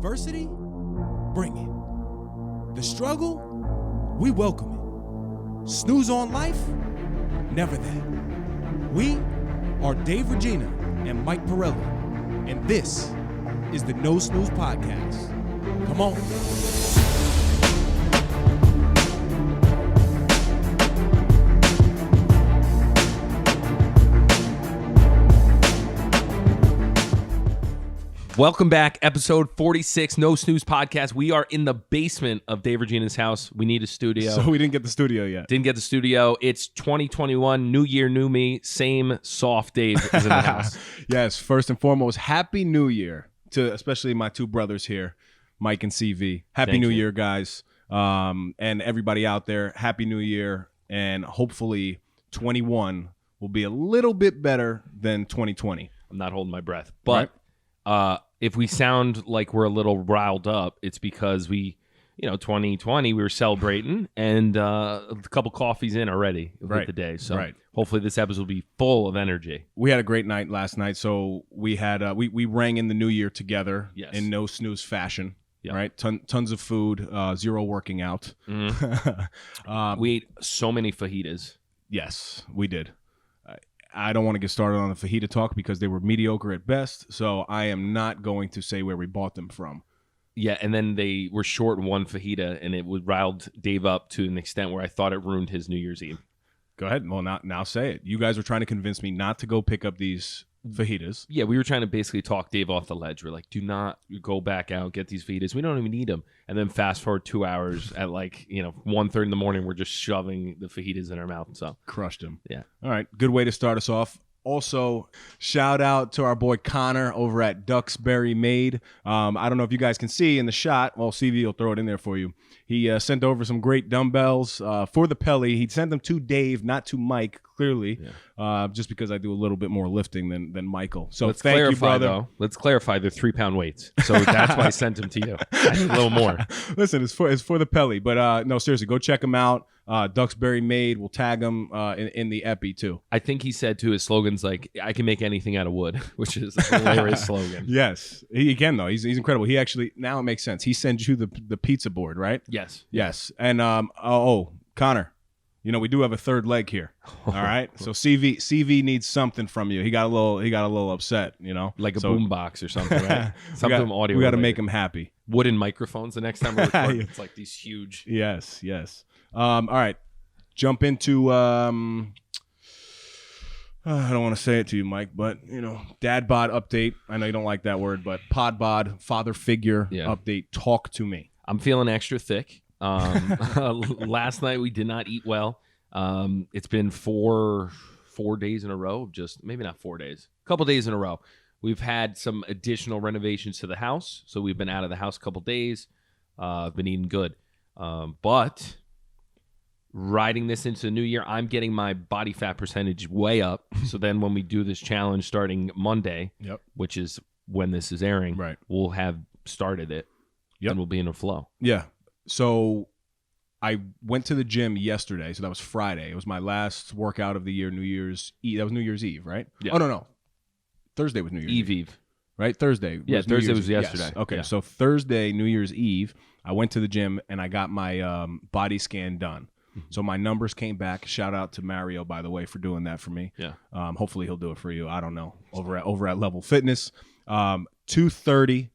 adversity? Bring it. The struggle? We welcome it. Snooze on life? Never that. We are Dave Regina and Mike Pirelli, and this is the No Snooze Podcast. Come on. Welcome back, episode 46, No Snooze Podcast. We are in the basement of Dave Regina's house. We need a studio. So we didn't get the studio yet. Didn't get the studio. It's 2021, new year, new me. Same soft Dave is in the house. Yes, first and foremost, Happy New Year to especially my two brothers here, Mike and CV. Happy New Year, guys. And everybody out there, Happy New Year. And hopefully 21 will be a little bit better than 2020. I'm not holding my breath. But if we sound like we're a little riled up, it's because 2020, we were celebrating, and a couple coffees in already with the day. So hopefully this episode will be full of energy. We had a great night last night. So we had we rang in the new year together in no snooze fashion. Yep. Right, tons of food, zero working out. Mm-hmm. We ate so many fajitas. Yes, we did. I don't want to get started on the fajita talk because they were mediocre at best, so I am not going to say where we bought them from. Yeah, and then they were short one fajita, and it riled Dave up to an extent where I thought it ruined his New Year's Eve. Go ahead. Well, now say it. You guys were trying to convince me not to go pick up these fajitas. Yeah, we were trying to basically talk Dave off the ledge. We're like, do not go back out, get these fajitas. We don't even need them. And then fast forward 2 hours at 1:30 in the morning, we're just shoving the fajitas in our mouth. So crushed them. Yeah. All right. Good way to start us off. Also, shout out to our boy Connor over at Duxbury Made. I don't know if you guys can see in the shot. Well, CV will throw it in there for you. He sent over some great dumbbells for the Pelly. He sent them to Dave, not to Mike, clearly, just because I do a little bit more lifting than Michael. So let's thank clarify, you, brother. Though. Let's clarify they're 3-pound weights. So that's why I sent them to you. I need a little more. Listen, it's for the Pelly. But no, seriously, go check them out. Duxbury Made. We'll tag him in the epi too. I think he said too, his slogan's like, I can make anything out of wood, which is a hilarious slogan. Yes, he can though. He's incredible. He actually, now it makes sense. He sends you the pizza board, right? Yes. And Connor, we do have a third leg here. All right. So CV needs something from you. He got a little upset, like a boom box or something, right? Something audio. We got to make him happy. Wooden microphones the next time we record. It's like these huge. Yes. All right. Jump into I don't want to say it to you, Mike, but dad bod update. I know you don't like that word, but pod bod, father figure update. Talk to me. I'm feeling extra thick. Last night we did not eat well. It's been four days in a row, just maybe not 4 days, a couple days in a row. We've had some additional renovations to the house, so we've been out of the house a couple days. I've been eating good, but riding this into the new year, I'm getting my body fat percentage way up. So then when we do this challenge starting Monday, which is when this is airing, we'll have started it, and we'll be in a flow. Yeah. So I went to the gym yesterday. So that was Friday. It was my last workout of the year, New Year's Eve. That was New Year's Eve, right? Yeah. Oh, no. Thursday was New Year's Eve. Right? Thursday. Yeah, Thursday was yesterday. Yes. Okay, so Thursday, New Year's Eve, I went to the gym and I got my body scan done. So my numbers came back. Shout out to Mario, by the way, for doing that for me. Yeah. Hopefully he'll do it for you. I don't know. Over at Level Fitness, 230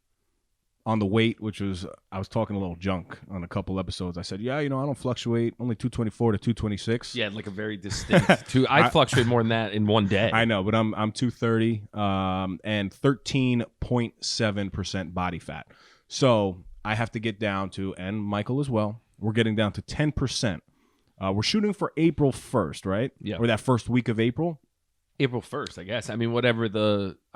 on the weight, which was, I was talking a little junk on a couple episodes. I said, I don't fluctuate, only 224 to 226. Yeah, like a very distinct. I fluctuate more than that in one day. I know, but I'm 230 and 13.7% body fat. So I have to get down to, and Michael as well, we're getting down to 10%. We're shooting for April 1st, right? Yeah. Or that first week of April? April 1st, I guess. I mean, I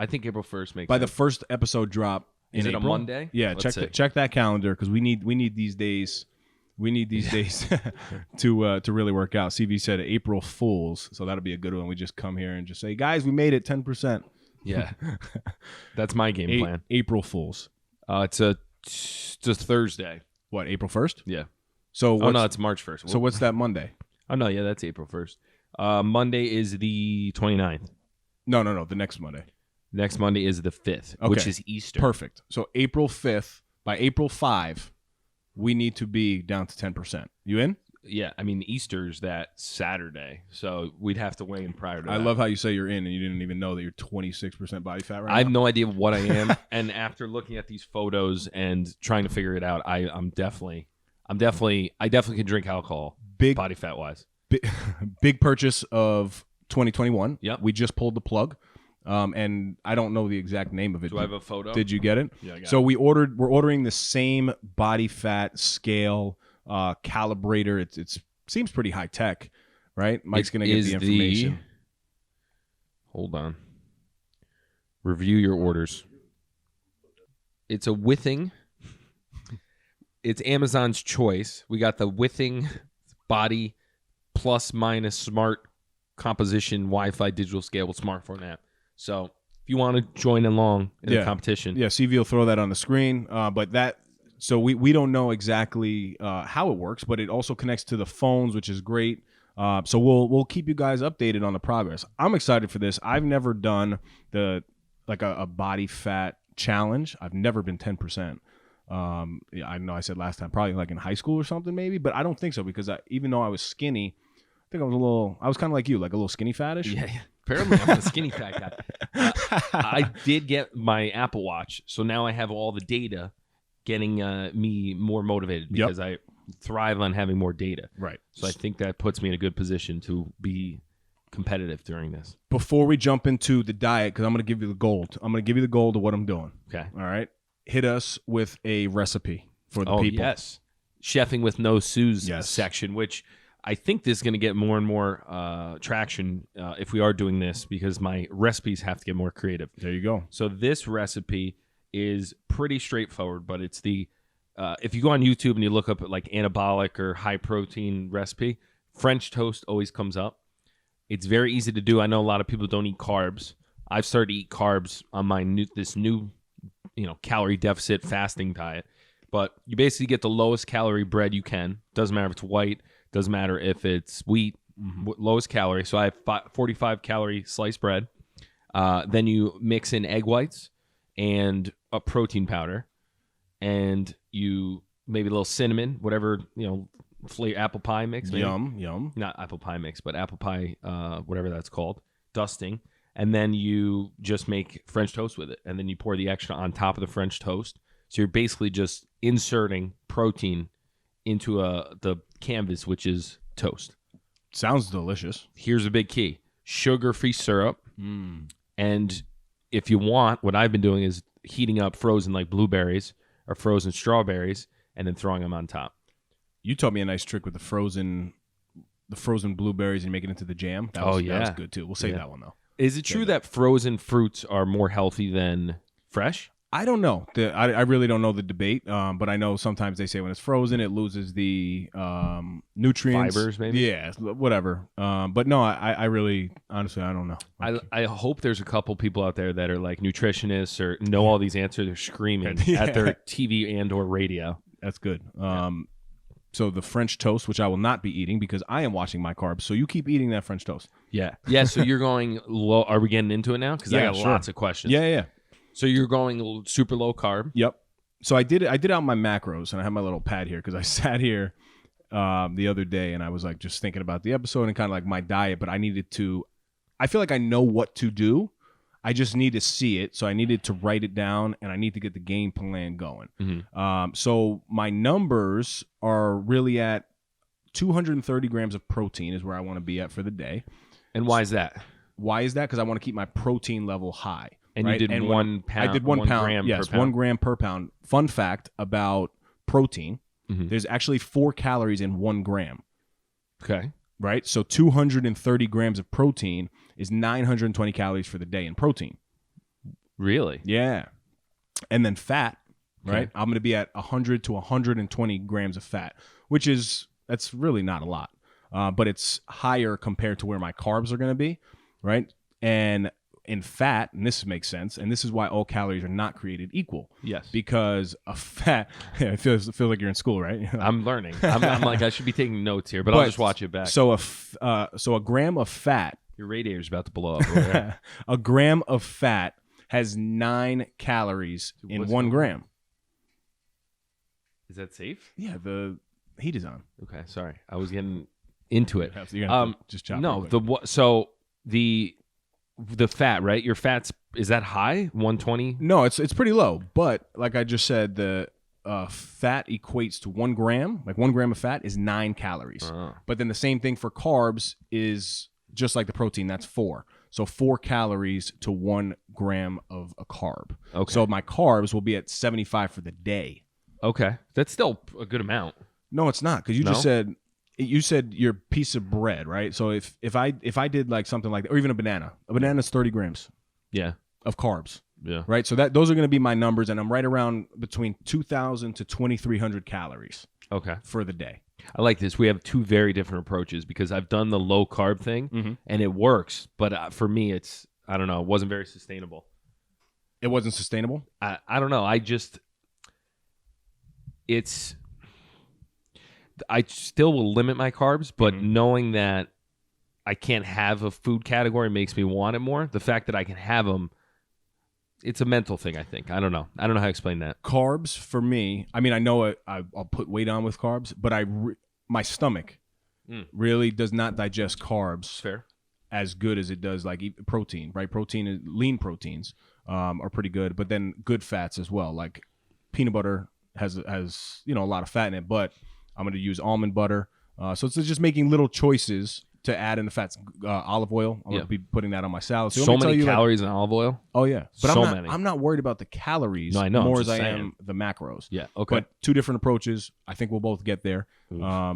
think April 1st makes By sense. the first episode drop in Is it April. a Monday? Yeah, check that calendar because we need these days. We need these days to really work out. CV said April Fools, so that'll be a good one. We just come here and just say, guys, we made it 10%. Yeah, that's my game plan. April Fools. It's Thursday. What, April 1st? Yeah. So no, it's March 1st. So what's that Monday? Oh, no, yeah, that's April 1st. Monday is the 29th. No, the next Monday. Next Monday is the 5th, which is Easter. Perfect. So April 5th, By April 5, we need to be down to 10%. You in? Yeah, I mean, Easter's that Saturday, so we'd have to weigh in prior to that. I love how you say you're in and you didn't even know that you're 26% body fat right now. I have no idea what I am, and after looking at these photos and trying to figure it out, I definitely can drink alcohol, body fat wise. Big purchase of 2021. Yep. We just pulled the plug. And I don't know the exact name of it. Do I have a photo? Did you get it? Yeah, I got so it. we're ordering the same body fat scale calibrator. It seems pretty high tech, right? Mike's going to get the information. Hold on. Review your orders. It's a Withing. It's Amazon's choice. We got the Withing Body Plus Minus Smart Composition Wi-Fi Digital Scale with Smartphone app. So if you want to join along in the competition. Yeah, CV will throw that on the screen. But that, so we don't know exactly how it works, but it also connects to the phones, which is great. So we'll keep you guys updated on the progress. I'm excited for this. I've never done a body fat challenge. I've never been 10%. I know I said last time, probably like in high school or something maybe, but I don't think so because even though I was skinny, I think I was kind of like you, like a little skinny fattish. Yeah. Apparently, I'm a skinny fat guy. I did get my Apple Watch, so now I have all the data getting me more motivated because I thrive on having more data. Right. So I think that puts me in a good position to be competitive during this. Before we jump into the diet, because I'm going to give you the gold. I'm going to give you the gold of what I'm doing. Okay. All right. Hit us with a recipe for the people. Oh, yes. Cheffing with no Suze section, which I think this is going to get more and more traction if we are doing this because my recipes have to get more creative. There you go. So this recipe is pretty straightforward, but it's the if you go on YouTube and you look up like anabolic or high protein recipe, French toast always comes up. It's very easy to do. I know a lot of people don't eat carbs. I've started to eat carbs on my new calorie deficit fasting diet. But you basically get the lowest calorie bread you can. Doesn't matter if it's white. Doesn't matter if it's wheat. Lowest calorie. So I have 45 calorie sliced bread. Then you mix in egg whites and a protein powder. And you maybe a little cinnamon, whatever, flavor, apple pie mix. Maybe. Yum. Not apple pie mix, but apple pie, whatever that's called. Dusting. And then you just make French toast with it. And then you pour the extra on top of the French toast. So you're basically just inserting protein into the canvas, which is toast. Sounds delicious. Here's a big key. Sugar-free syrup. And if you want, what I've been doing is heating up frozen like blueberries or frozen strawberries and then throwing them on top. You taught me a nice trick with the frozen blueberries and make it into the jam. That was good too. We'll save that one though. Is it true that frozen fruits are more healthy than fresh? I don't know. I really don't know the debate, but I know sometimes they say when it's frozen, it loses the nutrients. Fibers, maybe? Yeah, whatever. But no, I really, honestly, I don't know. I hope there's a couple people out there that are like nutritionists or know all these answers. They're screaming at their TV and or radio. That's good. So the French toast, which I will not be eating because I am watching my carbs. So you keep eating that French toast. Yeah. So you're going low. Are we getting into it now? Because I got lots of questions. Yeah. So you're going super low carb? Yep. So I did out my macros, and I have my little pad here because I sat here the other day, and I was like just thinking about the episode and kind of like my diet, but I feel like I know what to do. I just need to see it, so I needed to write it down, and I need to get the game plan going. So my numbers are really at 230 grams of protein is where I want to be at for the day. And why is that? Why is that? Because I want to keep my protein level high. And you did 1 pound. I did 1 pound. Gram Yes, per pound. 1 gram per pound. Fun fact about protein: there's actually 4 calories in 1 gram. Okay. Right. So 230 grams of protein is 920 calories for the day in protein. Really? Yeah. And then fat. Right. I'm going to be at 100 to 120 grams of fat, that's really not a lot, but it's higher compared to where my carbs are going to be. Right. And in fat, and this makes sense, and this is why all calories are not created equal. Yes. Because a fat, it feels like you're in school, right? I'm learning. I'm like, I should be taking notes here, but I'll just watch it back. So a gram of fat. Your radiator's about to blow up over there. A gram of fat has 9 calories in 1 gram. Is that safe? Yeah, the heat is on. Okay, sorry. I was getting into it. You're gonna have to just chop. No, the fat, right? Your fat's, is that high? 120? No, it's pretty low. But like I just said, the fat equates to 1 gram. Like 1 gram of fat is 9 calories. But then the same thing for carbs is just like the protein. That's 4. So 4 calories to 1 gram of a carb. Okay. So my carbs will be at 75 for the day. Okay, that's still a good amount. No, it's not, because you said your piece of bread, right? So if I did like something like that, or even a banana is 30 grams. Yeah. Of carbs. Yeah. Right. So those are going to be my numbers, and I'm right around between 2,000 to 2,300 calories. Okay. For the day. I like this. We have 2 very different approaches, because I've done the low carb thing and it works, but for me, it's, I don't know, it wasn't very sustainable. It wasn't sustainable? I don't know. I still will limit my carbs, but knowing that I can't have a food category makes me want it more. The fact that I can have them, it's a mental thing, I think. I don't know how to explain that. Carbs for me, I mean, I know I'll put weight on with carbs, but my stomach really does not digest carbs as good as it does like protein, right? Lean proteins are pretty good, but then good fats as well. Like peanut butter has a lot of fat in it, but I'm going to use almond butter. So it's just making little choices to add in the fats. Olive oil, I'm going to be putting that on my salad. So many calories in olive oil? Oh, yeah. But many. I'm not worried about the calories more as I am the macros. Yeah, okay. But 2 different approaches. I think we'll both get there. I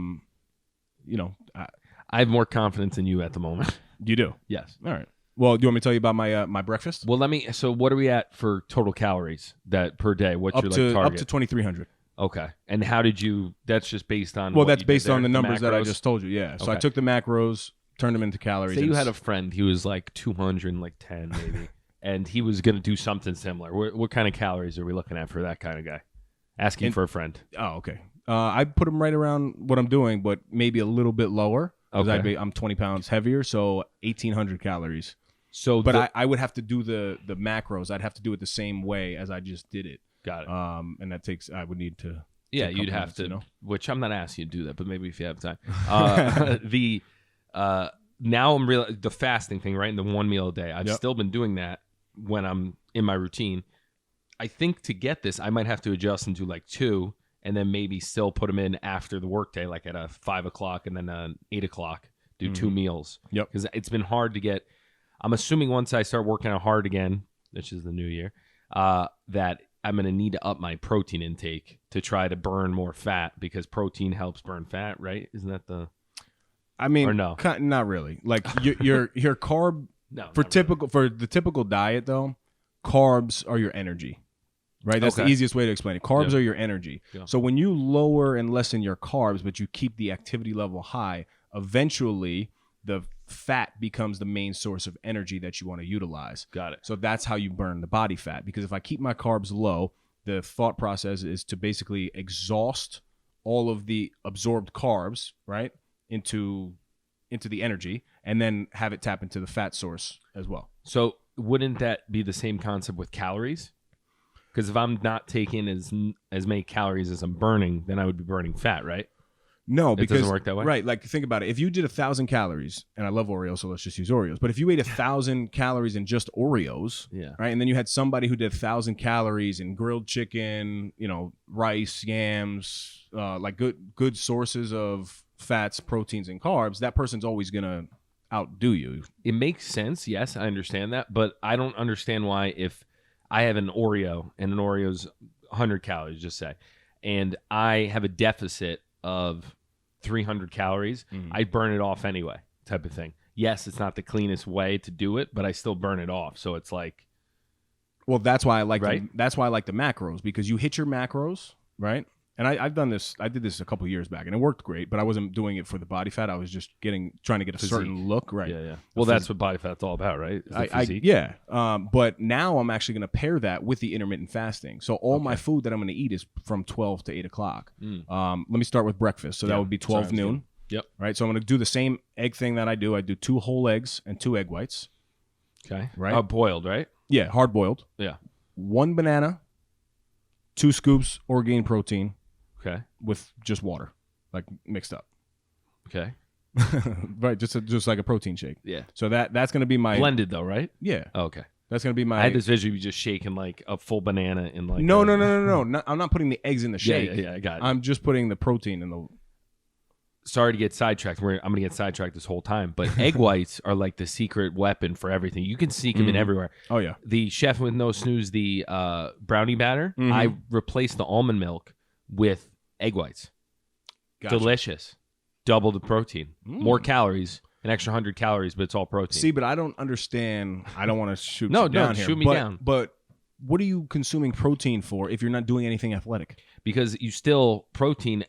have more confidence in you at the moment. You do? Yes. All right. Well, do you want me to tell you about my breakfast? Well, so what are we at for total calories per day? What's your target? Up to 2,300. Okay. And how did you, that's just based on that's based on the numbers that I just told you, yeah. So I took the macros, turned them into calories. Say you had a friend, he was like 210 maybe, and he was going to do something similar. What kind of calories are we looking at for that kind of guy? Asking for a friend. Oh, okay. I put him right around what I'm doing, but maybe a little bit lower. Okay. I'm 20 pounds heavier, so 1,800 calories. But I would have to do the macros. I'd have to do it the same way as I just did it. Got it. And that I would need to. Yeah, you'd have to. Which I'm not asking you to do that, but maybe if you have time. Now I'm the fasting thing, right? And the 1 meal a day. I've still been doing that when I'm in my routine. I think to get this, I might have to adjust and do like 2, and then maybe still put them in after the workday, like at a 5 o'clock and then 8 o'clock. Do 2 meals. Yep. Because it's been hard to get. I'm assuming once I start working out hard again, which is the new year, that I'm going to need to up my protein intake to try to burn more fat, because protein helps burn fat, right? Isn't that the? I mean, or no, not really. Like your carb for the typical diet though, carbs are your energy, right? That's the easiest way to explain it. Carbs are your energy. Yeah. So when you lower and lessen your carbs, but you keep the activity level high, eventually the fat becomes the main source of energy that you want to utilize. Got it. So that's how you burn the body fat. Because if I keep my carbs low, the thought process is to basically exhaust all of the absorbed carbs, right, into the energy, and then have it tap into the fat source as well. So wouldn't that be the same concept with calories? Because if I'm not taking as many calories as I'm burning, then I would be burning fat, right? No, because it doesn't work that way. Right, like think about it. If you did 1,000 calories, and I love Oreos, so let's just use Oreos. But if you ate 1,000 calories in just Oreos, right, and then you had somebody who did 1,000 calories in grilled chicken, rice, yams, like good sources of fats, proteins, and carbs, that person's always gonna outdo you. It makes sense. Yes, I understand that, but I don't understand why if I have an Oreo and an Oreo's 100 calories, just say, and I have a deficit of 300 calories, I burn it off anyway, type of thing. Yes, it's not the cleanest way to do it, but I still burn it off. So it's like, well, that's why I like that's why I like the macros, because you hit your macros, right? And I did this a couple of years back, and it worked great, but I wasn't doing it for the body fat. I was just trying to get a certain look, right? Yeah. Well, that's what body fat's all about, right? But now I'm actually going to pair that with the intermittent fasting. So all my food that I'm going to eat is from 12 to 8 o'clock. Let me start with breakfast. So that would be 12 noon. Yep. Right. So I'm going to do the same egg thing that I do. I do 2 whole eggs and 2 egg whites. Okay. Right. Boiled, right? Yeah, hard boiled. Yeah. 1 banana, 2 scoops Orgain protein, Okay. with just water, like mixed up. Okay. Right, just like a protein shake. Yeah. So that's gonna be my Blended though, right? yeah. Oh, okay. That's gonna be my. I had this vision of you just shaking like a full banana in like. No. I'm not putting the eggs in the shake. Yeah. I got it. I'm just putting the protein in the. Sorry to get sidetracked. I'm going to get sidetracked this whole time, but egg whites are like the secret weapon for everything. You can sneak them in everywhere. Oh yeah. The Chef with No Snooze, the brownie batter, I replaced the almond milk with egg whites. Gotcha. Delicious. Double the protein. More calories, an extra 100 calories, but it's all protein. See, but I don't understand. I don't want to shoot No, you down here. shoot me down. But what are you consuming protein for if you're not doing anything athletic? Because you still protein.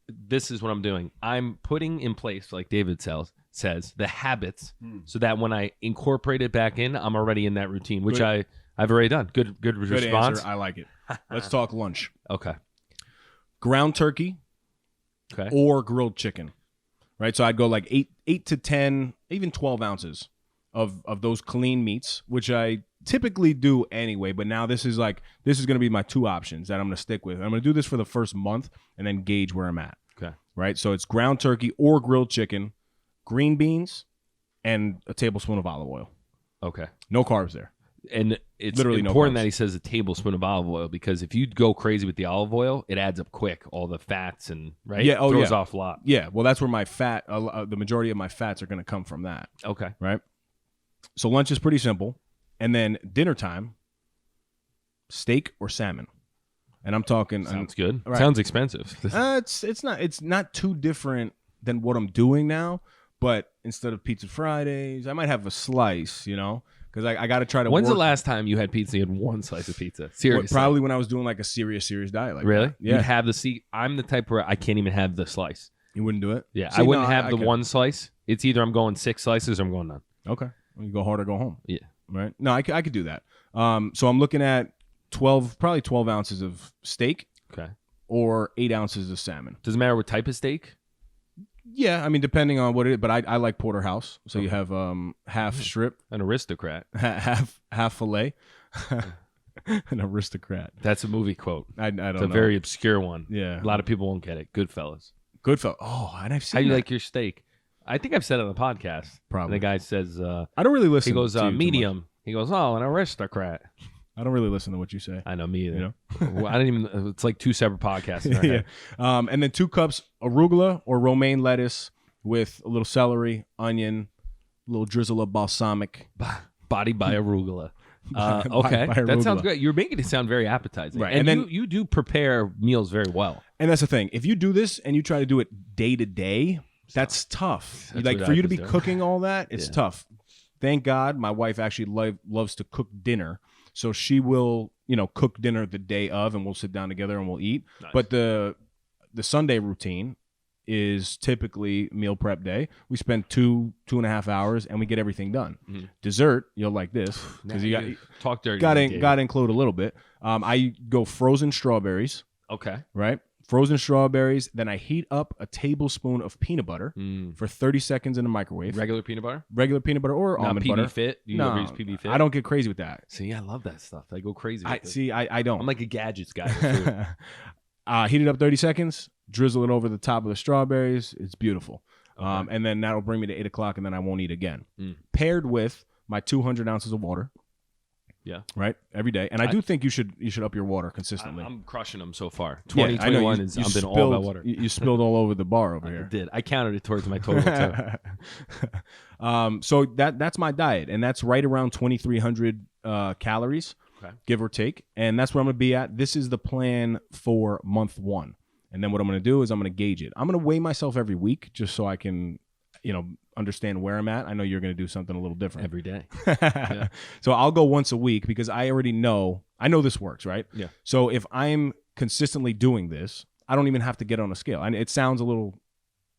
This is what I'm doing. I'm putting in place, like David says, the habits, so that when I incorporate it back in, I'm already in that routine, which I've already done. Good response. Answer. I like it. Let's talk lunch. Okay. Ground turkey, Okay. or grilled chicken, right? So I'd go like 8 to 10, even 12 ounces of those clean meats, which I typically do anyway, but now this is going to be my two options that I'm going to stick with. I'm going to do this for the first month and then gauge where I'm at. Okay. Right? So it's ground turkey or grilled chicken, green beans, and a tablespoon of olive oil. Okay. No carbs there. And it's Literally important no carbs. that he says a tablespoon of olive oil, because if you go crazy with the olive oil, it adds up quick. All the fats and Yeah, throws off a lot. Yeah, well, that's where my fat, the majority of my fats are going to come from that. Okay. Right? So lunch is pretty simple. And then dinner time, steak or salmon. And I'm talking. Sounds good. Right. Sounds expensive. It's not too different than what I'm doing now. But instead of pizza Fridays, I might have a slice, because I got to try to. When's work. the last time you had pizza? You had one slice of pizza. Seriously. Probably when I was doing like a serious diet. Like really? That. Yeah. You'd have I'm the type where I can't even have the slice. You wouldn't do it? Yeah. I wouldn't have the one slice. It's either I'm going 6 slices or I'm going none. Okay. Well, you go hard or go home. Yeah. Right? No, I could do that. So I'm looking at probably 12 ounces of steak. Okay. Or 8 ounces of salmon. Doesn't matter what type of steak? Yeah, I mean, depending on what it is, but I like porterhouse. So you have half strip, an aristocrat, half fillet, an aristocrat. That's a movie quote. I don't know. It's a very obscure one. Yeah, a lot of people won't get it. Goodfellas. Oh, and I've seen. How do you that. like your steak? I think I've said it on the podcast. Probably. And the guy says, I don't really listen. He goes, to you medium. He goes, oh, an aristocrat. I don't really listen to what you say. I know, me either. Well, I didn't even. It's like 2 separate podcasts. In our Yeah. head. And then 2 cups arugula or romaine lettuce with a little celery, onion, a little drizzle of balsamic. Body by arugula. Okay, by that sounds arugula. good. You're making it sound very appetizing. Right, And and then- you do prepare meals very well. And that's the thing. If you do this and you try to do it day to day, that's tough. That's Like what for I you to was be doing. cooking all that, it's Yeah. tough. Thank God my wife actually loves to cook dinner. So she will, cook dinner the day of and we'll sit down together and we'll eat. Nice. But the Sunday routine is typically meal prep day. We spend 2.5 hours and we get everything done. Mhm. Dessert, you'll like this because you talk dirty. got to to me, Dave. include a little bit. I go frozen strawberries, Okay. right? Frozen strawberries. Then I heat up a tablespoon of peanut butter for 30 seconds in the microwave. Regular peanut butter? Regular peanut butter or Not almond PB butter. Fit? Do you No, ever use PB Fit? I don't get crazy with that. See, I love that stuff. I go crazy with I it. see. I don't. I'm like a gadgets guy. with food. Heat it up 30 seconds. Drizzle it over the top of the strawberries. It's beautiful. Okay. And then that'll bring me to 8 o'clock, and then I won't eat again. Mm. Paired with my 200 ounces of water. Yeah. Right. Every day. And I do think you should up your water consistently. I'm crushing them so far. Yeah, I know. 2021 You- is you I've been all spilled- about water. You spilled all over the bar over I here. did. I counted it towards my total too. So that's my diet, and that's right around 2,300 calories, Okay. give or take, and that's where I'm gonna be at. This is the plan for month 1, and then what I'm gonna do is I'm gonna gauge it. I'm gonna weigh myself every week just so I can, understand where I'm at. I know you're gonna do something a little different Every day. So I'll go once a week because I already know this works, right? Yeah. So if I'm consistently doing this, I don't even have to get on a scale. And it sounds a little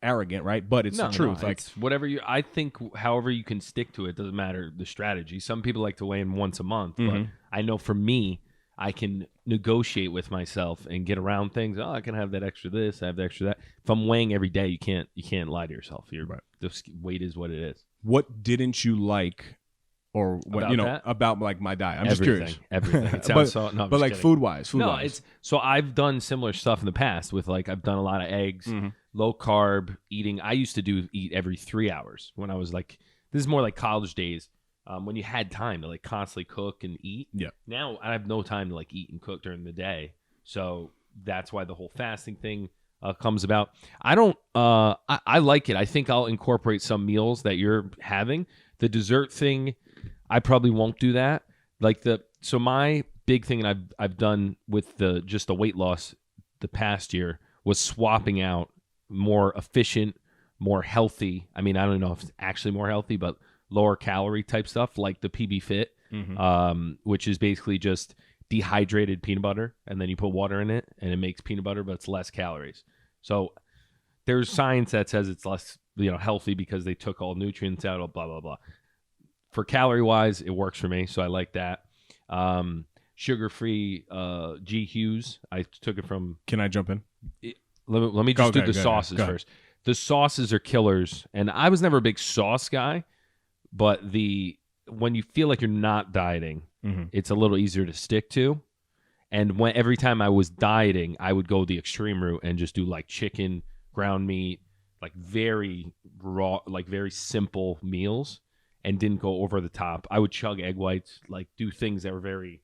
arrogant, right? But it's the truth. Like, it's whatever I think, however you can stick to it, doesn't matter the strategy. Some people like to weigh in once a month, but I know for me, I can negotiate with myself and get around things. Oh, I can have that extra this, I have the extra that. If I'm weighing every day, you can't lie to yourself. The weight is what it is. what didn't you like or what About that? about like my diet? I'm just Everything, curious. Everything. It but sounds so. No, I'm but just like kidding. food wise. No, it's so I've done similar stuff in the past with like I've done a lot of eggs, low carb eating. I used to eat every 3 hours when I was like, this is more like college days, when you had time to like constantly cook and eat. Yeah. Now I have no time to like eat and cook during the day, so that's why the whole fasting thing comes about. I don't. I like it. I think I'll incorporate some meals that you're having. The dessert thing, I probably won't do that. So my big thing I've done with the weight loss the past year was swapping out more efficient, more healthy. I mean, I don't know if it's actually more healthy, but lower calorie type stuff like the PB Fit, which is basically just dehydrated peanut butter, and then you put water in it, and it makes peanut butter, but it's less calories. So there's science that says it's less, healthy because they took all nutrients out, blah blah blah. For calorie wise, it works for me, so I like that. Sugar-free G Hughes. I took it from. Can I jump in? Let me just do the sauces first. The sauces are killers, and I was never a big sauce guy, but when you feel like you're not dieting, it's a little easier to stick to. And every time I was dieting, I would go the extreme route and just do like chicken, ground meat, like very raw, like very simple meals, and didn't go over the top. I would chug egg whites, like do things that were very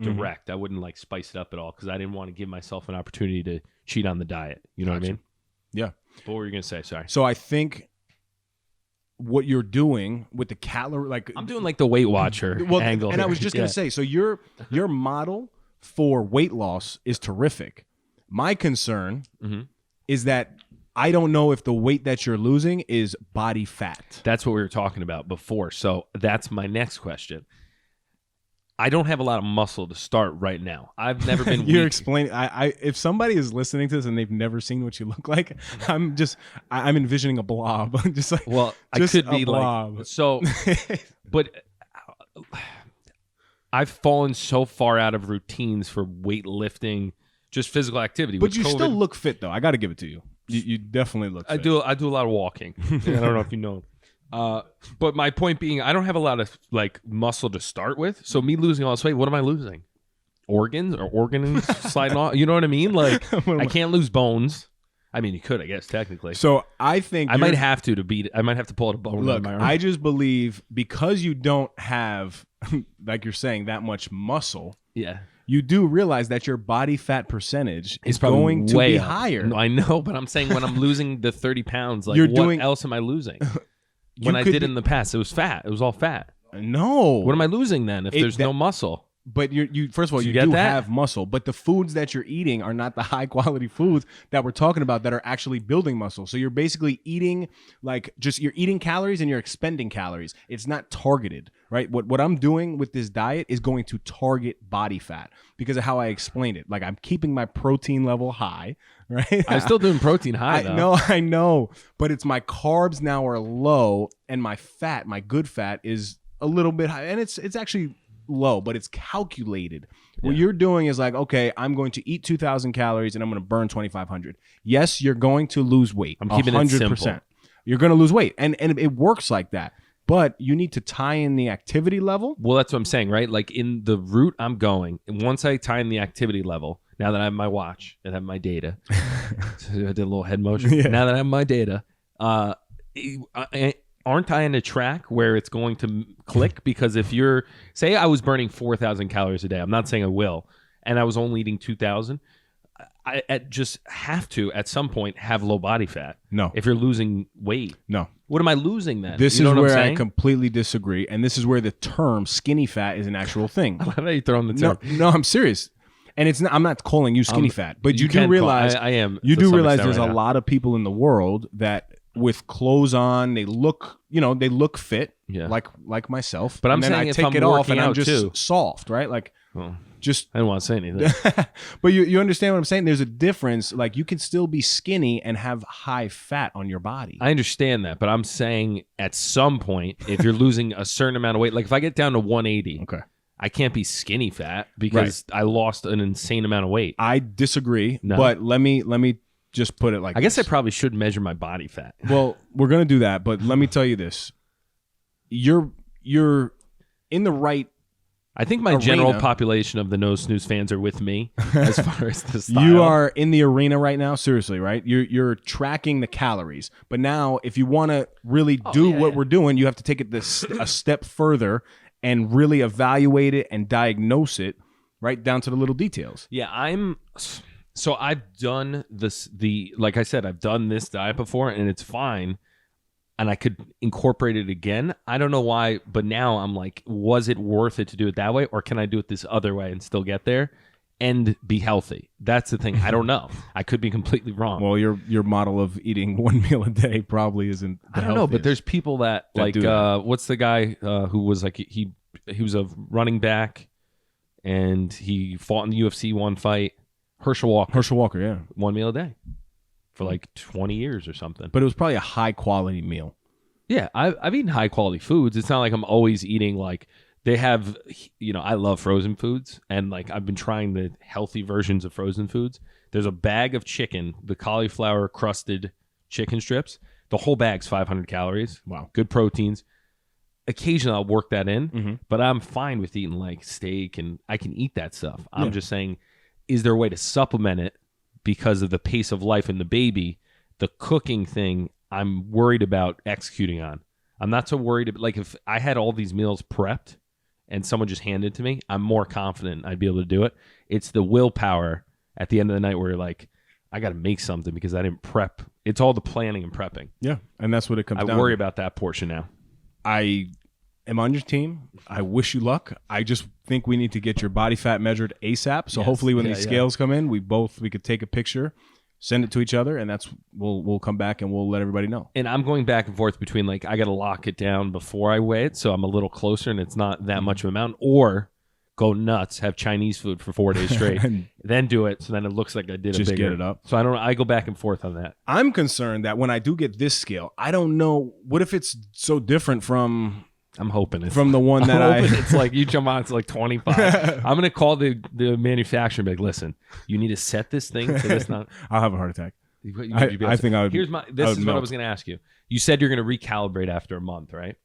direct. I wouldn't like spice it up at all because I didn't want to give myself an opportunity to cheat on the diet. You know what I mean? Yeah. What were you going to say? Sorry. So I think what you're doing with the calorie, like I'm doing like the Weight Watcher angle. And here. I was just going to say, so your model for weight loss is terrific. My concern is that I don't know if the weight that you're losing is body fat. That's what we were talking about before. So that's my next question. I don't have a lot of muscle to start right now. I've never been You're weak. explaining. If somebody is listening to this and they've never seen what you look like, I'm envisioning a blob. Just like, well, just I could be blob. like, so, but I've fallen so far out of routines for weightlifting, just physical activity. But With you COVID, still look fit, though. I got to give it to you. You definitely look fit. I do a lot of walking. I don't know if you know. But my point being, I don't have a lot of like muscle to start with. So me losing all this weight, what am I losing? Organs sliding off? You know what I mean? Like I can't lose bones. I mean, you could, I guess, technically. So I think I might have to beat it. I might have to pull out a bone. Look, out of my arm. I just believe because you don't have, like you're saying, that much muscle. Yeah. You do realize that your body fat percentage is probably going to way be up. higher. No, I know, but I'm saying when I'm losing the 30 pounds, like what else am I losing? When I did in the past, it was fat. It was all fat. No. What am I losing then if there's no muscle? But you first of all, you get do that? have muscle, but the foods that you're eating are not the high quality foods that we're talking about that are actually building muscle. So you're basically eating you're eating calories and you're expending calories. It's not targeted, right? What I'm doing with this diet is going to target body fat because of how I explained it. Like I'm keeping my protein level high, right? I'm still doing protein high though. I know, but it's my carbs now are low and my fat, my good fat is a little bit high, and it's actually low, but it's calculated. What you're doing is like, okay, I'm going to eat 2,000 calories and I'm going to burn 2,500. Yes, you're going to lose weight. I'm keeping 100%. It simple. You're going to lose weight, and it works like that. But you need to tie in the activity level. Well, that's what I'm saying, right? Like in the route I'm going, and once I tie in the activity level, now that I have my watch and have my data, I did a little head motion. Yeah. Now that I have my data, aren't I in a track where it's going to click? Because if you're, say I was burning 4,000 calories a day, I'm not saying I will, and I was only eating 2,000, I just have to, at some point, have low body fat. No. If you're losing weight. No. What am I losing then? This is where I completely disagree, and this is where the term skinny fat is an actual thing. I love how you throw in the term. No, I'm serious. And it's not, I'm not calling you skinny fat, but you do realize I am. You do realize there's a lot of people in the world that with clothes on, they look fit, like myself. But I'm saying then I take I'm it off and I'm just too. soft, right? Like, just I don't want to say anything. But you understand what I'm saying? There's a difference. Like you can still be skinny and have high fat on your body. I understand that, but I'm saying at some point, if you're losing a certain amount of weight, like if I get down to 180, okay, I can't be skinny fat because I lost an insane amount of weight. I disagree, but let me just put it like I guess I probably should measure my body fat. Well, we're gonna do that, but let me tell you this: you're in the right. I think my arena. general population of the No Snooze fans are with me as far as the style. You are in the arena right now, seriously, right? You're tracking the calories. But now, if you want to really do what we're doing, you have to take it a step further and really evaluate it and diagnose it right down to the little details. Yeah, I've done this. Like I said, I've done this diet before, and it's fine. And I could incorporate it again. I don't know why, but now I'm like, was it worth it to do it that way? Or can I do it this other way and still get there and be healthy? That's the thing. I don't know. I could be completely wrong. Well, your model of eating one meal a day probably isn't the I don't know, but there's people that like, do that. What's the guy who was like, he was a running back and he fought in the UFC one fight. Herschel Walker, yeah. 1 meal a day for like 20 years or something. But it was probably a high quality meal. Yeah, I've eaten high quality foods. It's not like I'm always eating like they have, I love frozen foods. And like I've been trying the healthy versions of frozen foods. There's a bag of chicken, the cauliflower crusted chicken strips. The whole bag's 500 calories. Wow. Good proteins. Occasionally I'll work that in, but I'm fine with eating like steak and I can eat that stuff. I'm just saying, is there a way to supplement it because of the pace of life and the baby? The cooking thing, I'm worried about executing on. I'm not so worried about, like, if I had all these meals prepped and someone just handed it to me, I'm more confident I'd be able to do it. It's the willpower at the end of the night where you're like, I got to make something because I didn't prep. It's all the planning and prepping. Yeah, and that's what it comes down to. I worry about that portion now. I am on your team. I wish you luck. I just think we need to get your body fat measured ASAP. So hopefully when these scales come in, we could take a picture, send it to each other, and we'll come back and we'll let everybody know. And I'm going back and forth between like I got to lock it down before I weigh it, so I'm a little closer and it's not that much of a mountain, or go nuts, have Chinese food for 4 days straight, then do it, so then it looks like I did just a bigger. Get it up. So I go back and forth on that. I'm concerned that when I do get this scale, I don't know what if it's so different from. I'm hoping it's from the one that it's like you jump on, it's like 25. I'm gonna call the manufacturer and be like, listen, you need to set this thing to this. I'll have a heart attack. I think I would. This is what I was gonna ask you. You said you're gonna recalibrate after a month, right?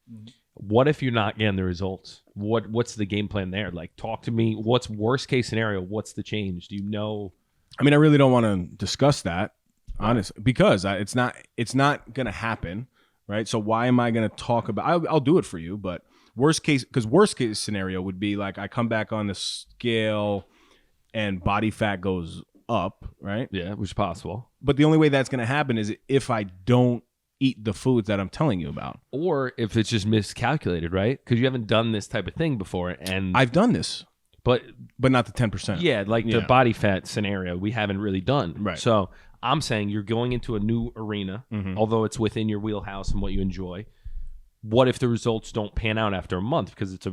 What if you're not getting the results? What's the game plan there? Like, talk to me. What's worst case scenario? What's the change? Do you know? I mean, I really don't want to discuss that, honestly, because it's not gonna happen. Right. So why am I going to talk about, I'll do it for you, but worst case scenario would be like I come back on the scale and body fat goes up. Right. Yeah, which is possible. But the only way that's going to happen is if I don't eat the foods that I'm telling you about. Or if it's just miscalculated, right? Because you haven't done this type of thing before. And I've done this. But not the 10%. Yeah, like the body fat scenario we haven't really done. Right. So I'm saying you're going into a new arena, although it's within your wheelhouse and what you enjoy. What if the results don't pan out after a month? Because it's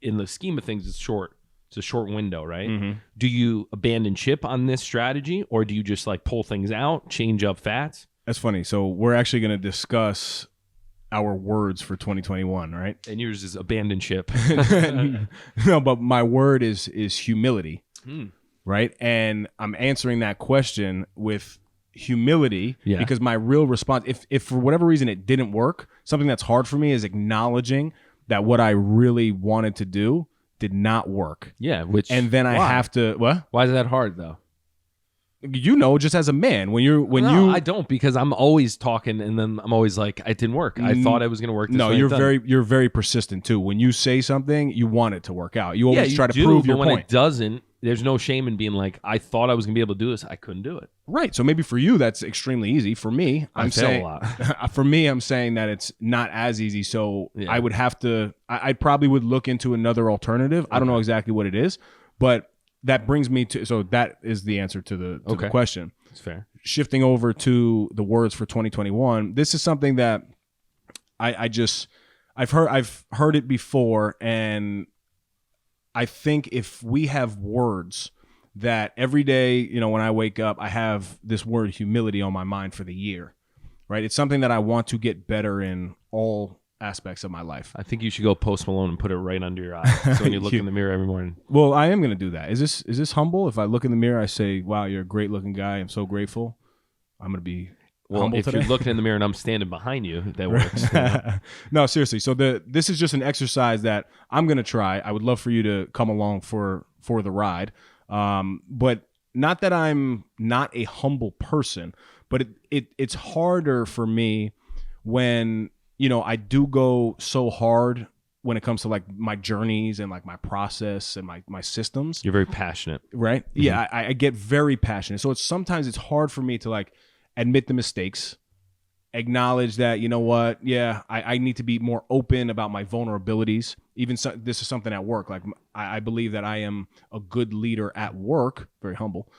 in the scheme of things, it's short. It's a short window, right? Do you abandon ship on this strategy, or do you just like pull things out, change up fats? That's funny. So we're actually going to discuss our words for 2021, right? And yours is abandon ship. No, but my word is humility. Right? And I'm answering that question with humility because my real response, if for whatever reason it didn't work, something that's hard for me is acknowledging that what I really wanted to do did not work. Yeah, and then I have to, what? Why is that hard though? Just as a man, I don't, because I'm always talking and then I'm always like, it didn't work. I thought it was going to work. No, you're very persistent too. When you say something, you want it to work out. You always try to prove your point. When it doesn't, there's no shame in being like, I thought I was going to be able to do this. I couldn't do it. Right. So maybe for you, that's extremely easy. For me, I'm saying a lot. For me, I'm saying that it's not as easy. So I would have to, I probably would look into another alternative. I don't know exactly what it is, but that brings me to, so that is the answer to the question. That's fair. Shifting over to the words for 2021. This is something that I've heard it before, and I think if we have words that every day, when I wake up, I have this word humility on my mind for the year, right? It's something that I want to get better in all aspects of my life. I think you should go Post Malone and put it right under your eye. So when you look in the mirror every morning. Well, I am going to do that. Is this humble? If I look in the mirror, I say, wow, you're a great looking guy. I'm so grateful. I'm going to be. humble if today? you're looking in the mirror and I'm standing behind you, that works. You know? No, seriously. So this is just an exercise that I'm gonna try. I would love for you to come along for the ride. But not that I'm not a humble person, but it's harder for me when, you know, I do go so hard when it comes to like my journeys and like my process and my systems. You're very passionate. Right? Mm-hmm. Yeah, I get very passionate. So sometimes it's hard for me to like admit the mistakes, acknowledge that, you know what, yeah, I need to be more open about my vulnerabilities. Even this is something at work. Like I believe that I am a good leader at work, very humble.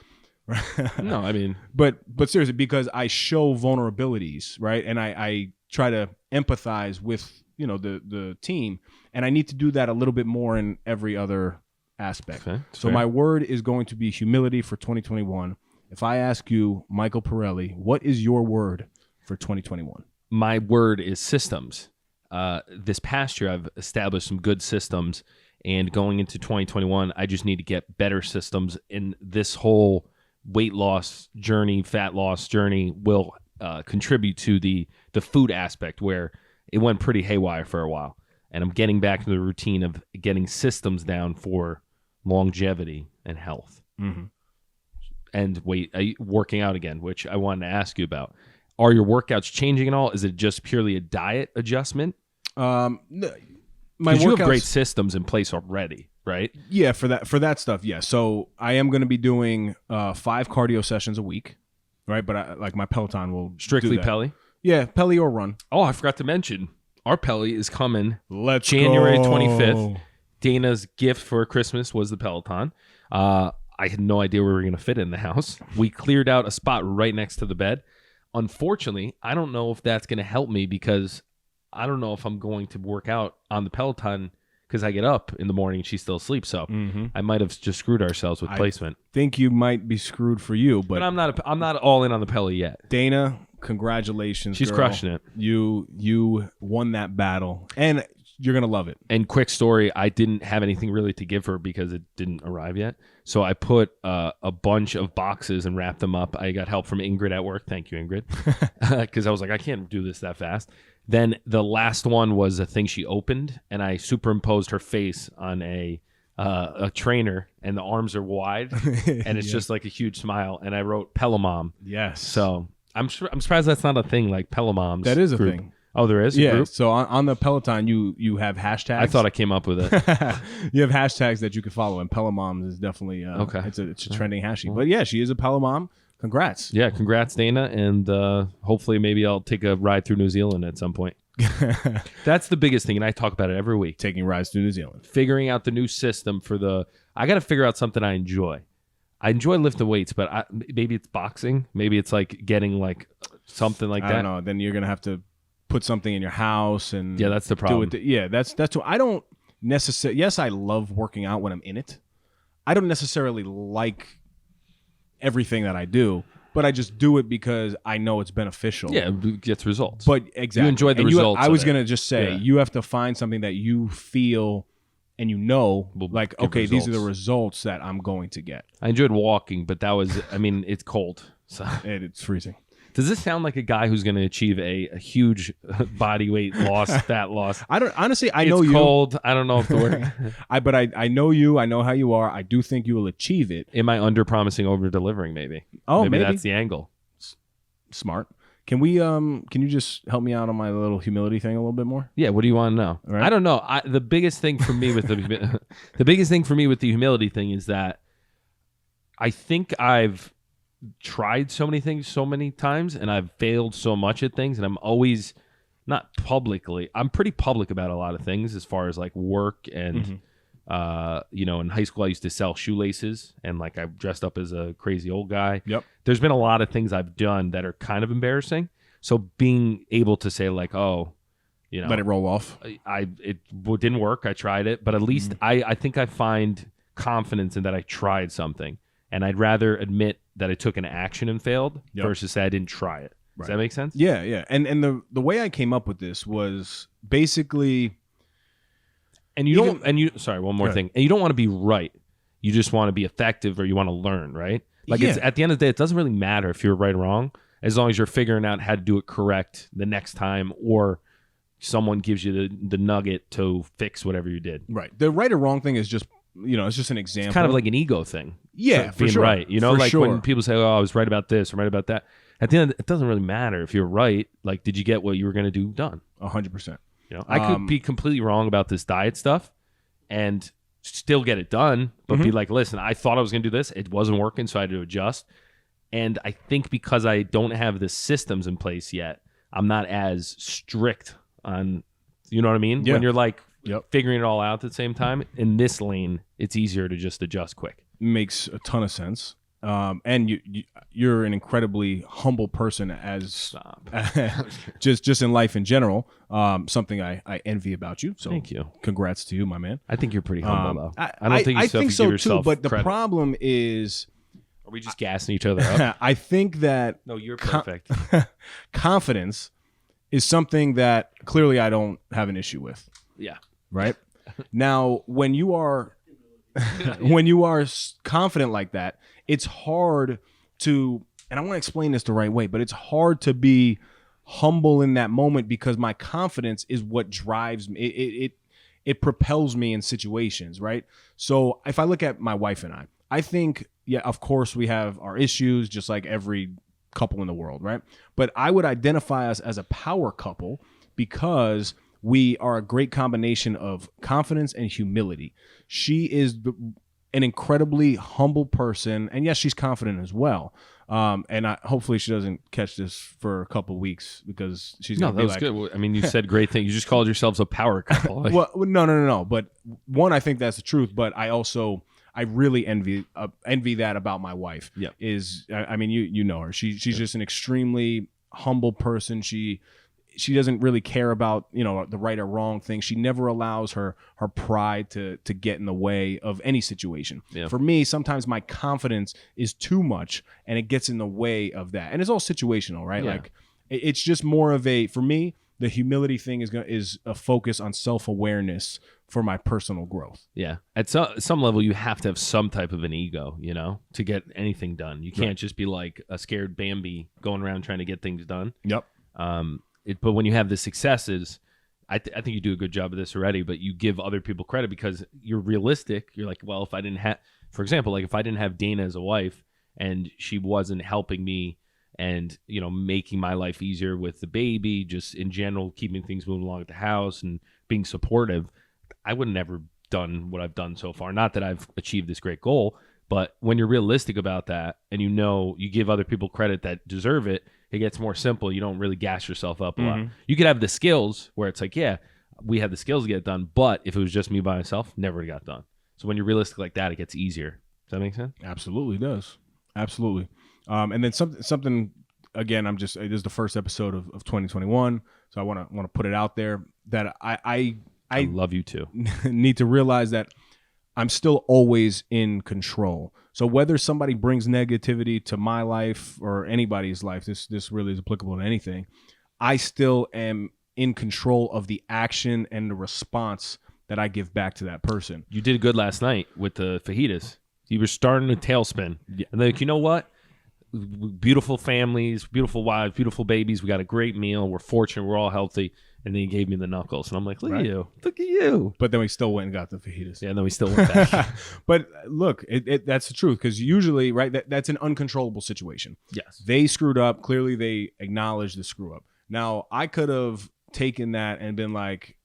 No, I mean, but seriously, because I show vulnerabilities, right? And I try to empathize with, you know, the team, and I need to do that a little bit more in every other aspect. Okay, so my word is going to be humility for 2021. If I ask you, Michael Pirelli, what is your word for 2021? My word is systems. This past year, I've established some good systems, and going into 2021, I just need to get better systems. In this whole weight loss journey, fat loss journey will contribute to the food aspect, where it went pretty haywire for a while. And I'm getting back to the routine of getting systems down for longevity and health. Mm-hmm. And working out again, which I wanted to ask you about. Are your workouts changing at all? Is it just purely a diet adjustment? My you have great systems in place already, right? Yeah, for that stuff, yeah. So I am going to be doing 5 cardio sessions a week, right? But like my Peloton will strictly do that. Pelly? Yeah, Pelly or run. Oh, I forgot to mention, our Pelly is coming Let's January go. 25th. Dana's gift for Christmas was the Peloton. I had no idea we were going to fit it in the house. We cleared out a spot right next to the bed. Unfortunately, I don't know if that's going to help me, because I don't know if I'm going to work out on the Peloton, because I get up in the morning, she's still asleep. So I might have just screwed ourselves with placement. I think you might be screwed for you, but I'm not all in on the Pelly yet. Dana, congratulations. She's girl. crushing it. You won that battle, and you're going to love it. And quick story, I didn't have anything really to give her because it didn't arrive yet. So I put a bunch of boxes and wrapped them up. I got help from Ingrid at work. Thank you, Ingrid. Because I was like, I can't do this that fast. Then the last one was a thing she opened, and I superimposed her face on a trainer, and the arms are wide, and it's just like a huge smile. And I wrote Pelomom. Yes. So I'm surprised that's not a thing, like Pelomoms. That is a group. thing. Oh, there is? Yeah. Group? So on the Peloton, you have hashtags. I thought I came up with it. You have hashtags that you can follow, and Pelomoms is definitely okay. It's a trending hashtag. But yeah, she is a Pelomom. Congrats. Yeah, congrats, Dana, and hopefully maybe I'll take a ride through New Zealand at some point. That's the biggest thing, and I talk about it every week. Taking rides to New Zealand. Figuring out the new system for I got to figure out something I enjoy. I enjoy lifting weights, but maybe it's boxing. Maybe it's like getting like something like that. I don't know. Then you're going to have to put something in your house and yeah, that's the problem. That's what I don't necessarily. Yes, I love working out when I'm in it. I don't necessarily like everything that I do, but I just do it because I know it's beneficial. Yeah, it gets results. But exactly, you enjoy the results. I was gonna just say you have to find something that you feel and you know, like, okay, results. These are the results that I'm going to get. I enjoyed walking, but that was, I mean, it's cold, so it's freezing. Does this sound like a guy who's going to achieve a huge body weight loss, fat loss? I don't honestly. I know it's you. Cold. I don't know if the word. I know you. I know how you are. I do think you will achieve it. Am I under promising, over delivering? Maybe. Oh, maybe that's the angle. Smart. Can we? Can you just help me out on my little humility thing a little bit more? Yeah. What do you want to know? Right. I don't know. The biggest thing for me with the biggest thing for me with the humility thing is that I think I've tried so many things so many times, and I've failed so much at things, and I'm always not publicly. I'm pretty public about a lot of things as far as like work and in high school I used to sell shoelaces, and like I dressed up as a crazy old guy. Yep. There's been a lot of things I've done that are kind of embarrassing. So being able to say like, oh, let it roll off. It didn't work. I tried it, but at least I think I find confidence in that I tried something. And I'd rather admit that I took an action and failed versus say I didn't try it. Does that make sense? Yeah, yeah. And the way I came up with this was basically, and sorry, one more thing. And you don't want to be right. You just want to be effective, or you want to learn, right? Like it's at the end of the day, it doesn't really matter if you're right or wrong. as long as you're figuring out how to do it correct the next time, or someone gives you the nugget to fix whatever you did. Right. The right or wrong thing is just, it's just an example. It's kind of like an ego thing. Yeah, being for sure. right. For like sure. when people say, "Oh, I was right about this or right about that." At the end, it doesn't really matter if you're right. Like, did you get what you were going to do done? 100%. I could be completely wrong about this diet stuff and still get it done, but be like, listen, I thought I was going to do this. It wasn't working, so I had to adjust. And I think because I don't have the systems in place yet, I'm not as strict on, you know what I mean? Yeah. When you're like figuring it all out at the same time, in this lane, it's easier to just adjust quick. Makes a ton of sense. And you're an incredibly humble person as just in life in general. Something I envy about you. So thank you. Congrats to you, my man. I think you're pretty humble though. I don't think you give yourself too. But the credit. problem is, are we just gassing each other up? I think that No, you're perfect. confidence is something that clearly I don't have an issue with. Yeah. Right. Now, when you are confident like that, it's hard to, and I want to explain this the right way, but it's hard to be humble in that moment because my confidence is what drives me. It propels me in situations, right? So if I look at my wife and I think, yeah, of course we have our issues just like every couple in the world, right? But I would identify us as a power couple because we are a great combination of confidence and humility. She is an incredibly humble person, and yes, she's confident as well. And hopefully she doesn't catch this for a couple weeks because she's gonna be like, good. I mean, you said great things. You just called yourselves a power couple. well, no. But one, I think that's the truth. But I really envy that about my wife. Yeah, I mean, you know her. She's just an extremely humble person. She doesn't really care about, the right or wrong thing. She never allows her pride to get in the way of any situation. Yeah. For me, sometimes my confidence is too much and it gets in the way of that. And it's all situational, right? Yeah. Like it's just more of for me, the humility thing is a focus on self-awareness for my personal growth. Yeah. At some level, you have to have some type of an ego, to get anything done. You can't just be like a scared Bambi going around trying to get things done. Yep. But when you have the successes, I think you do a good job of this already, but you give other people credit because you're realistic. You're like, well, if I didn't have, for example, like if I didn't have Dana as a wife and she wasn't helping me and, making my life easier with the baby, just in general, keeping things moving along at the house and being supportive, I would have never done what I've done so far. Not that I've achieved this great goal, but when you're realistic about that and you give other people credit that deserve it, it gets more simple. You don't really gas yourself up a lot. You could have the skills where it's like, yeah, we have the skills to get it done, but if it was just me by myself, never got done. So when you're realistic like that, it gets easier. Does that make sense? Absolutely does. Absolutely. And then something again, this is the first episode of 2021, so I want to put it out there that I love you too. need to realize that I'm still always in control. So whether somebody brings negativity to my life or anybody's life, this really is applicable to anything, I still am in control of the action and the response that I give back to that person. You did good last night with the fajitas. You were starting a tailspin. Yeah. And like, you know what? Beautiful families, beautiful wives, beautiful babies. We got a great meal. We're fortunate. We're all healthy. And then he gave me the knuckles. And I'm like, look at you. Look at you. But then we still went and got the fajitas. Yeah, and then we still went back. But look, that's the truth. Because usually, right, that's an uncontrollable situation. Yes. They screwed up. Clearly, they acknowledged the screw up. Now, I could have taken that and been like,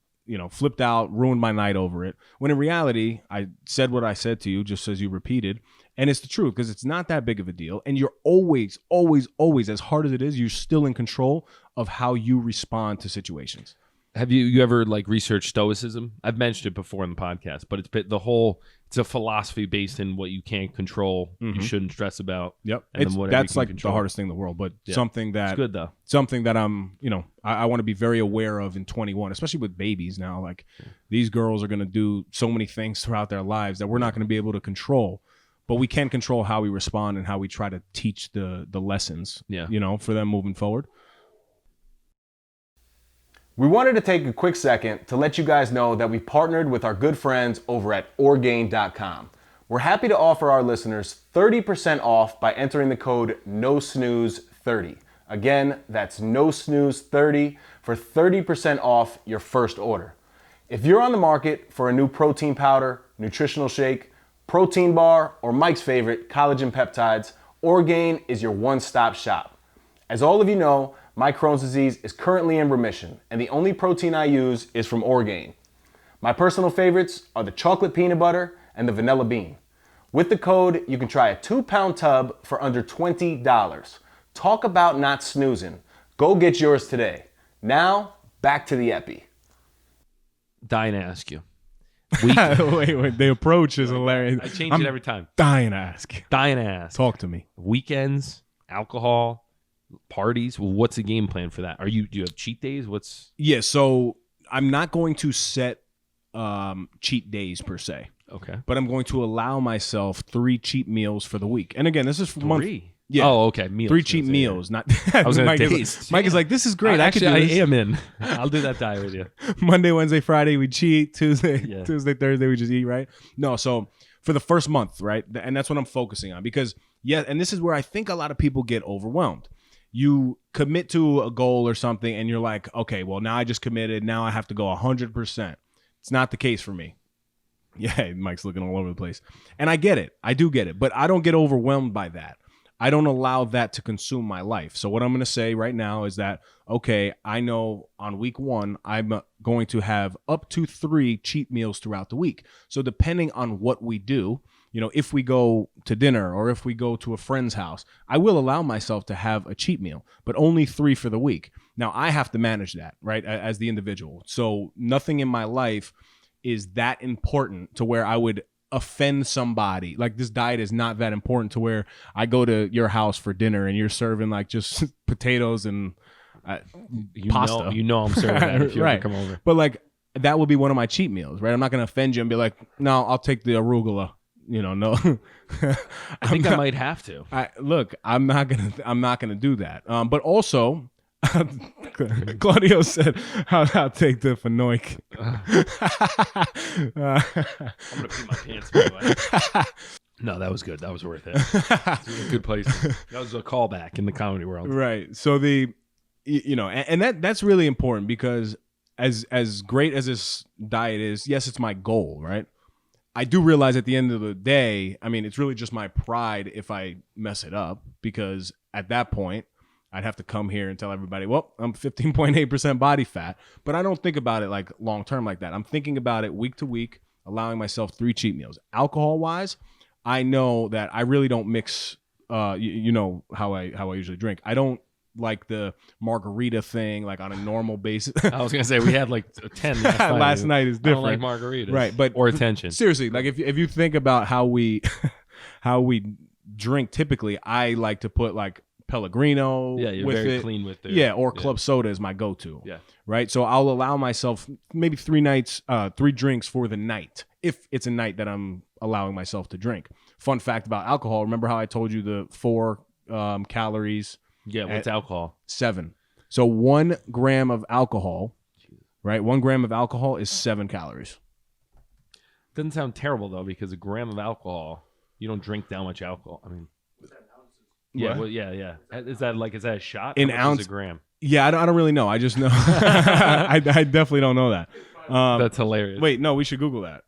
flipped out, ruined my night over it. When in reality, I said what I said to you, just as you repeated. And it's the truth because it's not that big of a deal. And you're always, always, always, as hard as it is, you're still in control of how you respond to situations. Have you ever researched Stoicism? I've mentioned it before in the podcast, but it's a philosophy based in what you can't control, you shouldn't stress about. Yep. And that's like control. the hardest thing in the world, but something that it's good though. Something that I'm, I want to be very aware of in 21, especially with babies now. Like these girls are going to do so many things throughout their lives that we're not going to be able to control. But we can control how we respond and how we try to teach the lessons, for them moving forward. We wanted to take a quick second to let you guys know that we partnered with our good friends over at Orgain.com. We're happy to offer our listeners 30% off by entering the code NOSNOOZE30. Again, that's no snooze 30 for 30% off your first order. If you're on the market for a new protein powder, nutritional shake, protein bar, or Mike's favorite, collagen peptides, Orgain is your one-stop shop. As all of you know, my Crohn's disease is currently in remission, and the only protein I use is from Orgain. My personal favorites are the chocolate peanut butter and the vanilla bean. With the code, you can try a 2-pound tub for under $20. Talk about not snoozing. Go get yours today. Now, back to the epi. Dying to ask you. Wait, the approach is hilarious. I change it every time. Dying to ask. Dying to ask. Talk to me. Weekends, alcohol, parties. What's the game plan for that? Do you have cheat days? Yeah, so I'm not going to set cheat days per se. Okay. But I'm going to allow myself 3 cheat meals for the week. And again, this is for month. Yeah. Oh, okay. Meals. 3 cheat meals. Not. I was Mike is like, this is great. Actually, I this. am in. I'll do that diet with you. Monday, Wednesday, Friday, we cheat. Tuesday, Thursday, we just eat, right? No, so for the first month, right? And that's what I'm focusing on because, and this is where I think a lot of people get overwhelmed. You commit to a goal or something and you're like, okay, well, now I just committed. Now I have to go 100%. It's not the case for me. Yeah, Mike's looking all over the place. And I get it. I do get it. But I don't get overwhelmed by that. I don't allow that to consume my life. So what I'm going to say right now is that, okay, I know on week 1, I'm going to have up to 3 cheat meals throughout the week. So depending on what we do, if we go to dinner or if we go to a friend's house, I will allow myself to have a cheat meal, but only 3 for the week. Now I have to manage that, right, as the individual. So nothing in my life is that important to where I would offend somebody. Like this diet is not that important to where I go to your house for dinner and you're serving like just potatoes and pasta. I'm serving that if you right. ever come over. But like that will be one of my cheat meals, right? I'm not going to offend you and be like, no, I'll take the arugula. No. I think I might have to. I'm not gonna do that. But also, Claudio said, "I'll take the Fanoik." I'm gonna pee my pants. By the way. No, that was good. That was worth it. It was a good place. That was a callback in the comedy world, right? So and that's really important because as great as this diet is, yes, it's my goal, right? I do realize at the end of the day, I mean, it's really just my pride if I mess it up because at that point, I'd have to come here and tell everybody, well, I'm 15.8% body fat. But I don't think about it like long term like that. I'm thinking about it week to week, allowing myself 3 cheat meals. Alcohol wise, I know that I really don't mix. You know how I usually drink. I don't like the margarita thing like on a normal basis. I was gonna say we had like 10 last night is different. I don't like margaritas, right? But or attention. Seriously, like if you think about how we drink, typically I like to put like Pellegrino. Yeah, you're with very it. clean with it. Yeah, or club soda is my go-to. Yeah, right. So I'll allow myself maybe 3 drinks for the night if it's a night that I'm allowing myself to drink. Fun fact about alcohol: remember how I told you the 4 calories? Yeah, what's alcohol? 7. So 1 gram of alcohol, right? 1 gram of alcohol is 7 calories. Doesn't sound terrible though, because a gram of alcohol, you don't drink that much alcohol. I mean, yeah, well, yeah. Is that a shot? An ounce, a gram? Yeah, I don't really know. I just know. I definitely don't know that. That's hilarious. Wait, no, we should Google that.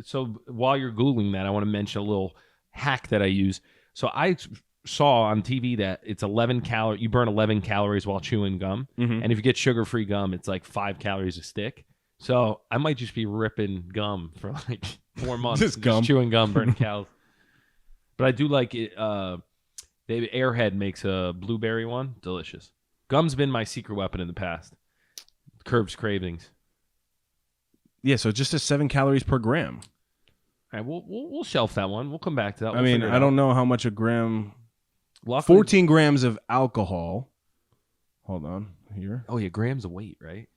So while you're Googling that, I want to mention a little hack that I use. So I saw on TV that it's 11 calories. You burn 11 calories while chewing gum, and if you get sugar-free gum, it's like 5 calories a stick. So I might just be ripping gum for like 4 months, just chewing gum, burning calories. But I do like it. Airhead makes a blueberry one, delicious. Gum's been my secret weapon in the past. Curbs cravings. Yeah, so just 7 calories per gram. All right, we'll shelf that one. We'll come back to that. I mean, I don't know how much a gram. Luckily, 14 grams of alcohol. Hold on here. Oh yeah, grams of weight, right?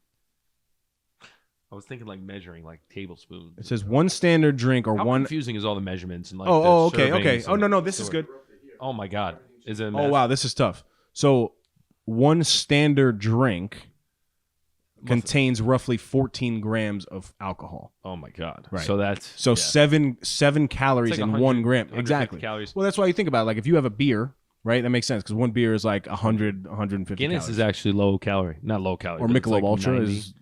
I was thinking like measuring like tablespoons. It says 1 standard drink or How one. confusing is all the measurements and like. Okay. Oh no, this is good. Oh my God, is it? Oh wow, this is tough. So 1 standard drink contains roughly 14 grams of alcohol. Oh my God! Right. So that's 7 calories like in 100, 1 gram. Exactly. Calories. Well, that's why you think about it. Like if you have a beer, right? That makes sense because one beer is like 100, 150 Guinness calories. is actually low calorie, not low calorie. Or but it's Michelob like Ultra 90. is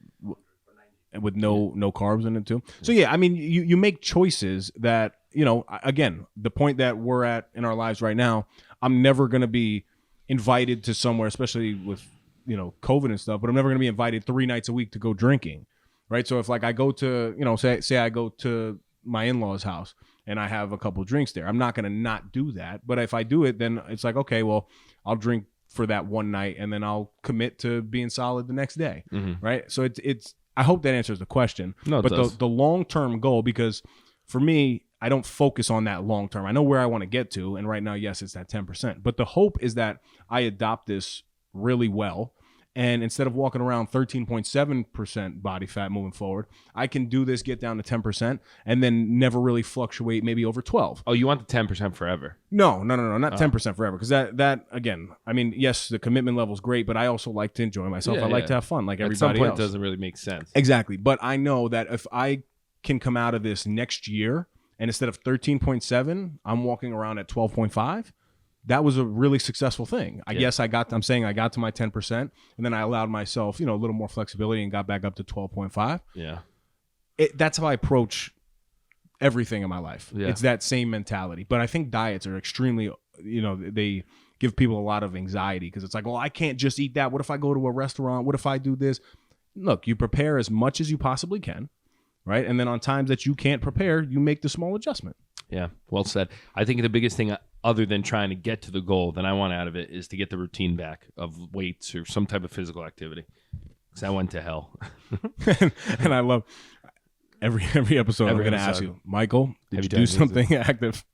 with no carbs in it too. So yeah, I mean, you make choices that, you know, again, the point that we're at in our lives right now, I'm never going to be invited to somewhere, especially with, you know, COVID and stuff, but I'm never going to be invited 3 nights a week to go drinking, right? So if like I go to, you know, say I go to my in-laws' house and I have a couple drinks there, I'm not going to not do that. But if I do it, then it's like, okay, well, I'll drink for that one night and then I'll commit to being solid the next day, right? So it's I hope that answers the question. No, it but does. the long-term goal, because for me, I don't focus on that long-term. I know where I want to get to, and right now, yes, it's that 10%. But the hope is that I adopt this really well, and instead of walking around 13.7% body fat moving forward, I can do this, get down to 10%, and then never really fluctuate, maybe over 12. Oh, you want the 10% forever? No, not 10% forever. Because that again, I mean, yes, the commitment level is great, but I also like to enjoy myself. I like to have fun, like At everybody some point, else. it doesn't really make sense. Exactly. But I know that if I can come out of this next year and instead of 13.7, I'm walking around at 12.5, that was a really successful thing. I guess I got to my 10%, and then I allowed myself, you know, a little more flexibility and got back up to 12.5. Yeah. That's how I approach everything in my life. Yeah. It's that same mentality. But I think diets are extremely, you know, they give people a lot of anxiety because it's like, well, I can't just eat that. What if I go to a restaurant? What if I do this? Look, you prepare as much as you possibly can, right? And then on times that you can't prepare, you make the small adjustment. Yeah, well said. I think the biggest thing, other than trying to get to the goal that I want out of it, is to get the routine back of weights or some type of physical activity. Because I went to hell. And I love every episode. I'm going to ask you, Michael, did you do something active?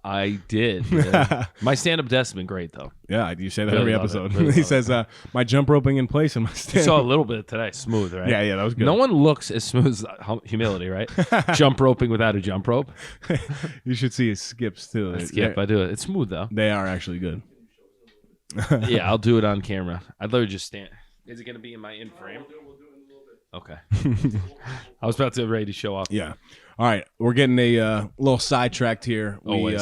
I did. Yeah. My stand-up desk has been great, though. Yeah, you say that Really every love episode. it. Really He love says, my jump roping in place and my You stand. saw a little bit today. Smooth, right? Yeah, that was good. No one looks as smooth as humility, right? Jump roping without a jump rope. You should see his skips too. I do it. It's smooth, though. They are actually good. Yeah, I'll do it on camera. I'd literally just stand. Is it going to be in my in frame? Okay. I was about to ready to show off. Yeah. All right. We're getting a little sidetracked here. Always.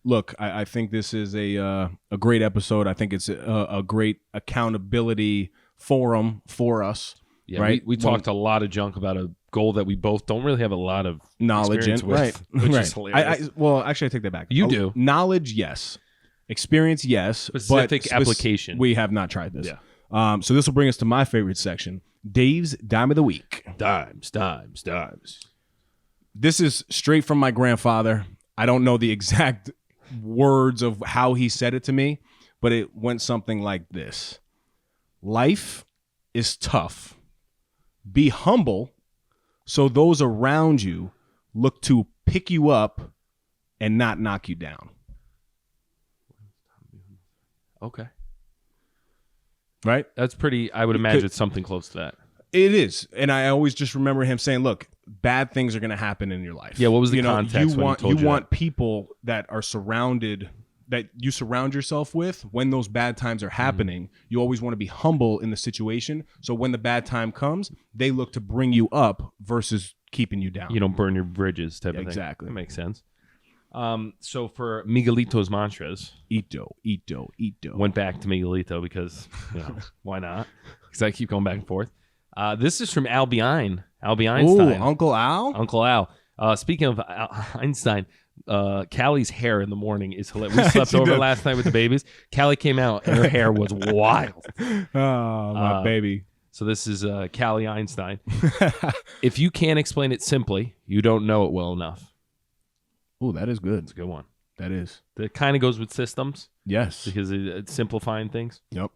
Look, I think this is a great episode. I think it's a great accountability forum for us. Yeah, right? We talked a lot of junk about a goal that we both don't really have a lot of Knowledge in, experience with, right? which Right. is hilarious. Well, actually, I take that back. You do. Knowledge, yes. Experience, yes. Specific but application. We have not tried this. Yeah. So this will bring us to my favorite section, Dave's Dime of the Week. Dimes. This is straight from my grandfather. I don't know the exact words of how he said it to me, but it went something like this. Life is tough. Be humble so those around you look to pick you up and not knock you down. Okay. Right? That's pretty, I would imagine it's something close to that. It is. And I always just remember him saying, look, bad things are going to happen in your life. Yeah, what was the you know, context when he told you want people that are surrounded, that you surround yourself with when those bad times are happening. You always want to be humble in the situation. So when the bad time comes, they look to bring you up versus keeping you down. You don't burn your bridges type of thing. Exactly. That makes sense. So for Miguelito's mantras, Ito. went back to Miguelito because, you know, why not? Because I keep going back and forth. This is from Al Einstein. Ooh, Uncle Al? Uncle Al. Speaking of Einstein, Callie's hair in the morning is hilarious. We slept over last night with the babies. Callie came out and her hair was wild. Oh, my baby. So this is Callie Einstein. If you can't explain it simply, you don't know it well enough. Ooh, that is good. It's a good one. That is. That kind of goes with systems Yes. because it's simplifying things. Yep.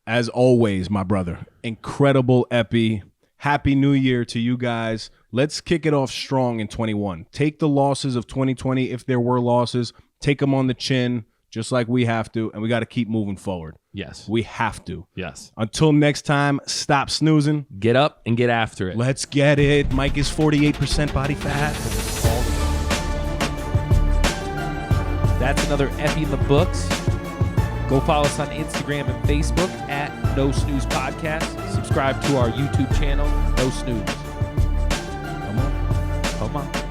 As always, my brother, incredible epi. Happy New Year to you guys. Let's kick it off strong in 21. Take the losses of 2020, if there were losses, take them on the chin, just like we have to, and we got to keep moving forward. Yes. We have to. Yes. Until next time, stop snoozing. Get up and get after it. Let's get it. Mike is 48% body fat. That's another Epi in the books. Go follow us on Instagram and Facebook at No Snooze Podcast. Subscribe to our YouTube channel, No Snooze. Come on.